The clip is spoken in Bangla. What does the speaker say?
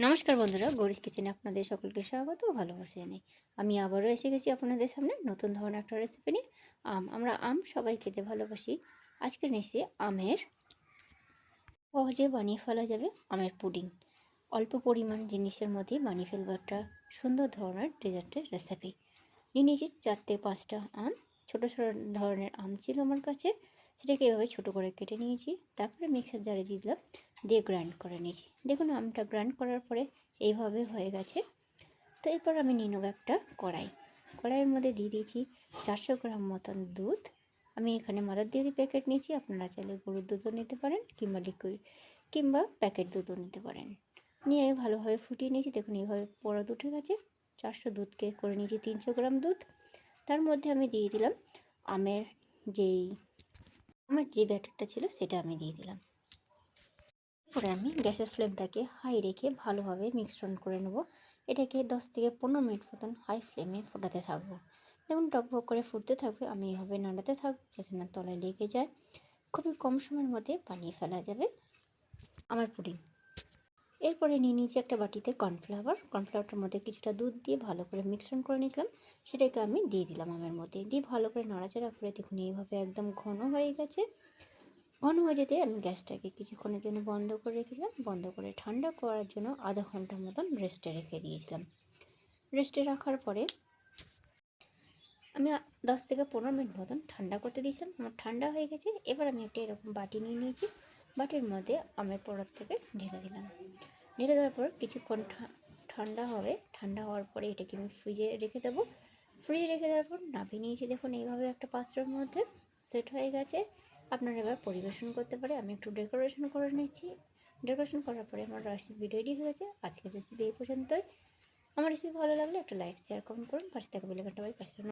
নমস্কার বন্ধুরা, গৌরীস কিচেনে আপনাদের সকলকে স্বাগত ও ভালোবাসা জানাই। আমি আবারও এসে গেছি আপনাদের সামনে নতুন ধরনের একটা রেসিপি নিয়ে। আমরা আম সবাই খেতে ভালোবাসি। আজকে নিচ্ছি আমের সহজে বানিয়ে ফেলা যাবে আমের পুডিং। অল্প পরিমাণ জিনিসের মধ্যেই বানিয়ে ফেলবো একটা সুন্দর ধরনের ডেজার্টের রেসিপি। নিয়ে নিয়েছি 4-5টা আম। ছোটো ছোটো ধরনের আম ছিল আমার কাছে, সেটাকে এভাবে ছোটো করে কেটে নিয়েছি। তারপরে মিক্সার জারে দিয়ে দিলাম, দিয়ে গ্রাইন্ড করে নিয়েছি। দেখুন আমটা গ্রাইন্ড করার পরে এইভাবে হয়ে গেছে। তো এরপর আমি নিয়ে নেবো একটা কড়াইয়ের মধ্যে দিয়ে দিয়েছি 400 গ্রাম মতন দুধ। আমি এখানে মাদার ডেয়ারি প্যাকেট নিয়েছি, আপনারা চাইলে গরুর দুধও নিতে পারেন কিংবা লিকুইড কিংবা প্যাকেট দুধও নিতে পারেন। নিয়ে ভালোভাবে ফুটিয়ে নিয়েছি। দেখুন এইভাবে পরদ উঠে গেছে। 400 দুধকে করে নিয়েছি 300 গ্রাম দুধ। তার মধ্যে আমি দিয়ে দিলাম আমের যেই আমার যে ব্যাটারটা ছিল সেটা আমি দিয়ে দিলাম। এরপরে আমি গ্যাসের ফ্লেমটাকে হাই রেখে ভালোভাবে মিশ্রণ করে নেব। এটাকে 10 থেকে 15 মিনিট মতন হাই ফ্লেমে ফোটাতে থাকবো। দেখুন টকবক করে ফুটতে থাকবে, আমি এভাবে নাড়াতে থাকবো যাতে না তলায় লেগে যায়। খুবই কম সময়ের মধ্যে বানিয়ে ফেলা যাবে আমার পুডিং। এরপরে নিয়ে নিয়েছি একটা বাটিতে কর্নফ্লাওয়ারটার মধ্যে কিছুটা দুধ দিয়ে ভালো করে মিশ্রণ করে নিয়েছিলাম, সেটাকে আমি দিয়ে দিলাম আমের মধ্যে। দিয়ে ভালো করে নাড়াচাড়া করে দেখুন এইভাবে একদম ঘন হয়ে গেছে। ঘন হয়ে যেতে আমি গ্যাসটাকে কিছুক্ষণের জন্য বন্ধ করে রেখেছিলাম। বন্ধ করে ঠান্ডা করার জন্য আধা ঘন্টার মতন রেস্টে রেখে দিয়েছিলাম। রেস্টে রাখার পরে আমি 10 থেকে 15 মিনিট মতন ঠান্ডা করতে দিয়েছিলাম। আমার ঠান্ডা হয়ে গেছে। এবার আমি একটা এরকম বাটি নিয়ে নিয়েছি। বাটির মধ্যে আমের পরাত থেকে ঢেলে দিলাম। ঢেলে দেওয়ার পর কিছুক্ষণ ঠান্ডা হবে। ঠান্ডা হওয়ার পরে এটাকে আমি ফ্রিজে রেখে দেবো। ফ্রিজে রেখে দেওয়ার পর নামিয়ে নিয়েছি। দেখুন এইভাবে একটা পাত্রের মধ্যে সেট হয়ে গেছে। আপনারা এবার পরিবেশন করতে পারে। আমি একটু ডেকোরেশন করে নিচ্ছি। ডেকোরেশন করার পরে আমার রেসিপি রেডি হয়ে গেছে। আজকের রেসিপি এই পর্যন্তই। আমার রেসিপি ভালো লাগলে একটা লাইক, শেয়ার, কমেন্ট করুন। পাশে থাকা বেল বাটনটা পাশে